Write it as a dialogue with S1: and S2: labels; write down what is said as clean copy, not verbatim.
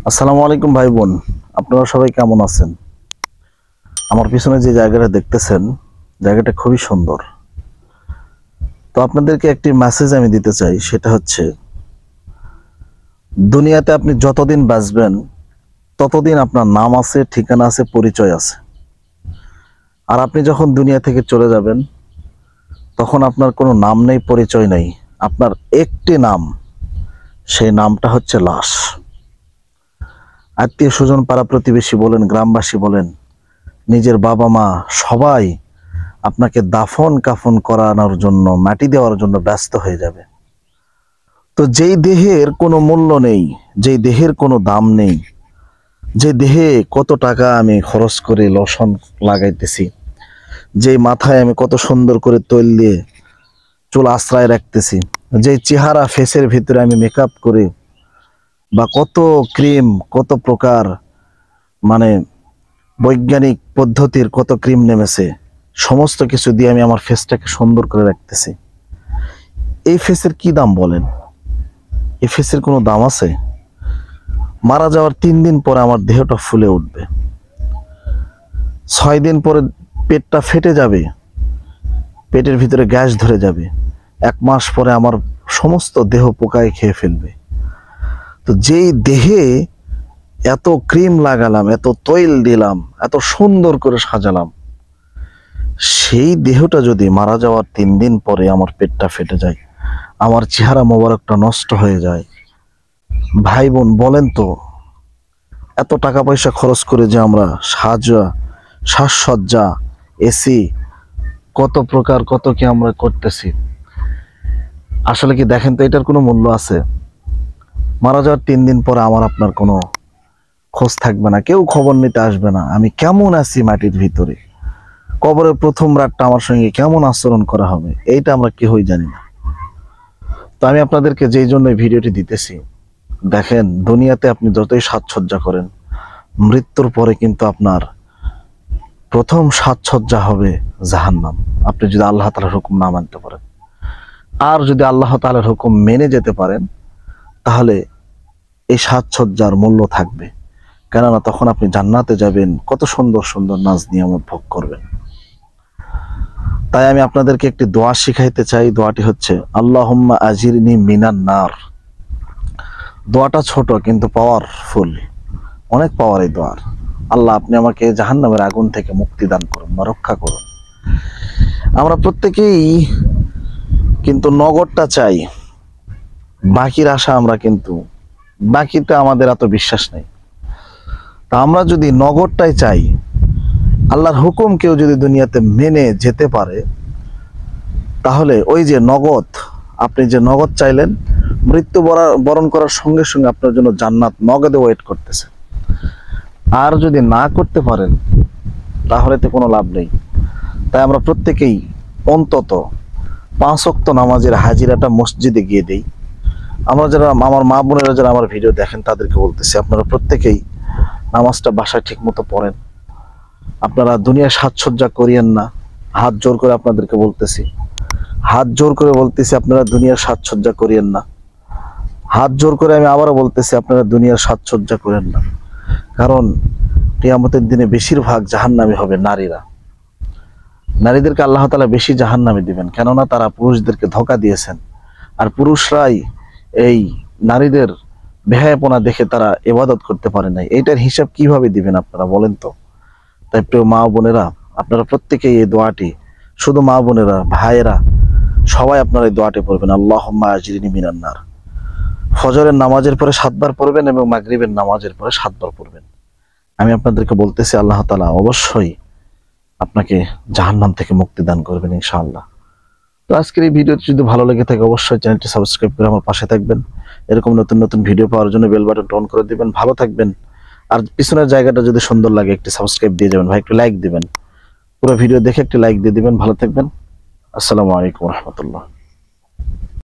S1: আসসালামু আলাইকুম ভাই বোন, আপনারা সবাই কেমন আছেন? আমার পিছনে যে জায়গাটা দেখতেছেন, জায়গাটা খুবই সুন্দর। তো আপনাদেরকে একটি মেসেজ আমি দিতে চাই, সেটা হচ্ছে দুনিয়াতে আপনি যতদিন বাঁচবেন ততদিন আপনার নাম আছে, ঠিকানা আছে, পরিচয় আছে। আর আপনি যখন দুনিয়া থেকে চলে যাবেন তখন আপনার কোনো নাম নেই, পরিচয় নেই। আপনার একটি নাম, সেই নামটা হচ্ছে লাশ। আত্মীয় স্বজন, পাড়া প্রতিবেশী বলেন, গ্রামবাসী বলেন, নিজের বাবা মা সবাই আপনাকে দাফন কাফন করানোর জন্য, মাটি দেওয়ার জন্য ব্যস্ত হয়ে যাবে। তো যেই দেহের কোনো মূল্য নেই, যেই দেহের কোনো দাম নেই, যে দেহে কত টাকা আমি খরচ করে লোশন লাগাইতেছি, যে মাথায় আমি কত সুন্দর করে তৈল দিয়ে চুল আশ্রয় রাখতেছি, যে চেহারা ফেসের ভিতরে আমি মেকআপ করে, বা কত ক্রিম, কত প্রকার মানে বৈজ্ঞানিক পদ্ধতির কত ক্রিম নেমেছে, সমস্ত কিছু দিয়ে আমি আমার ফেসটাকে সুন্দর করে রাখতেছি। এই ফেসের কি দাম বলেন? এই ফেসের কোনো দাম আছে? মারা যাওয়ার 3 দিন পরে আমার দেহটা ফুলে উঠবে, 6 দিন পরে পেটটা ফেটে যাবে, পেটের ভিতরে গ্যাস ধরে যাবে, 1 মাস পরে আমার সমস্ত দেহ পোকায় খেয়ে ফেলবে। তো যেই দেহে এত ক্রিম লাগালাম, এত তৈল দিলাম, এত সুন্দর করে সাজালাম, সেই দেহটা যদি মারা যাওয়ার 3 দিন পরে আমার পেটটা ফেটে যায়, আমার চেহারা মোবারকটা নষ্ট হয়ে যায়, ভাই বোন বলেন তো, এত টাকা পয়সা খরচ করে যে আমরা সাজসজ্জা, এসি, কত প্রকার কত কি আমরা করতেছি, আসলে কি দেখেন তো এটার কোনো মূল্য আছে? মারা যাওয়ার 3 দিন পরে আমার আপনার কোনো খোঁজ থাকবে না, কেউ খবর নিতে আসবে না আমি কেমন আছি মাটির ভিতরে। কবরের প্রথম রাতটা আমার সঙ্গে কেমন আচরণ করা হবে, এইটা আমরা কেউই জানি না। তো আমি আপনাদেরকে যেই জন্য ভিডিওটি দিতেছি, দেখেন দুনিয়াতে আপনি যতই সাজসজ্জা করেন, মৃত্যুর পরে কিন্তু আপনার প্রথম সাজসজ্জা হবে জাহান্নাম, আপনি যদি আল্লাহ তাআলার হুকুম না মানতে পারেন। আর যদি আল্লাহ তাআলার হুকুম মেনে যেতে পারেন, তাহলে এই সাজসজ্জার মূল্য থাকবে। কেননা তখন আপনি জান্নাতে যাবেন, কত সুন্দর সুন্দর নাজ নিয়ামত ভোগ করবেন। তাই আমি আপনাদেরকে একটি দোয়া শিখাইতে চাই। দোয়াটি হচ্ছে আল্লাহুম্মা আজিরনি মিনান নার। দোয়াটা ছোট কিন্তু পাওয়ারফুল, অনেক পাওয়ার এই দোয়ার। আল্লাহ, আপনি আমাকে জাহান্নামের আগুন থেকে মুক্তি দান করুন বা রক্ষা করুন। আমরা প্রত্যেকেই কিন্তু নগদটা চাই, বাকির আশা আমরা কিন্তু, বাকিতে আমাদের এত বিশ্বাস নেই। তা আমরা যদি নগদটাই চাই, আল্লাহর হুকুম কেউ যদি দুনিয়াতে মেনে যেতে পারে, তাহলে ওই যে নগদ, আপনি যে নগদ চাইলেন, মৃত্যু বরণ করার সঙ্গে সঙ্গে আপনার জন্য জান্নাত নগদে ওয়েট করতেছে। আর যদি না করতে পারেন, তাহলে তো কোনো লাভ নেই। তাই আমরা প্রত্যেকেই অন্তত 5 ওয়াক্ত নামাজের হাজিরাটা মসজিদে গিয়ে দেই। আমরা যারা, আমার মা বোনেরা যারা আমার ভিডিও দেখেন, তাদেরকে বলতেছি আপনারা প্রত্যেকেই নামাজটা বাসায় ঠিক মতো পড়েন। আপনারা দুনিয়ার সাজসজ্জা করিয়েন না, হাত জোর করে আপনাদেরকে বলতেছি, হাত জোর করে বলতেছি, আপনারা দুনিয়ার সাজসজ্জা করিয়েন না। হাত জোর করে আমি আবারও বলতেছি, আপনারা দুনিয়ার সাজসজ্জা করেন না। কারণ কিয়ামতের দিনে বেশিরভাগ জাহান্নামী হবে নারীরা। নারীদেরকে আল্লাহ তাআলা বেশি জাহান্নামে দিবেন, কেননা তারা পুরুষদেরকে ধোঁকা দিয়েছেন। আর পুরুষরাই এই নারীদের বেহায়াপনা দেখে তারা ইবাদত করতে পারে নাই। এইটার হিসাব কিভাবে দিবেন আপনারা বলেন তো? তাই প্রিয় মা বোনেরা, আপনারা প্রত্যেকেই এই দোয়াটি, শুধু মা বোনেরা, ভাইয়েরা, সবাই আপনারা এই দোয়াটি পড়বেন, আল্লাহুম্মা আজিরনি মিনান নার। ফজরের নামাজের পরে 7 বার পড়বেন এবং মাগরিবের নামাজের পরে 7 বার পড়বেন। আমি আপনাদেরকে বলতেছি, আল্লাহ তাআলা অবশ্যই আপনাকে জাহান্নাম থেকে মুক্তি দান করবেন ইনশাআল্লাহ। তো আজকের এই ভিডিওটি যদি ভালো লেগে থাকে, অবশ্যই চ্যানেলটি সাবস্ক্রাইব করে আমার পাশে থাকবেন। এরকম নতুন নতুন ভিডিও পাওয়ার জন্য বেল বাটনটা অন করে দিবেন। ভালো থাকবেন। আর পিছনের জায়গাটা যদি সুন্দর লাগে, একটি সাবস্ক্রাইব দিয়ে যাবেন ভাই, একটু লাইক দিবেন। পুরো ভিডিও দেখে একটি লাইক দিয়ে দিবেন। ভালো থাকবেন। আসসালামু আলাইকুম ওয়া রাহমাতুল্লাহ।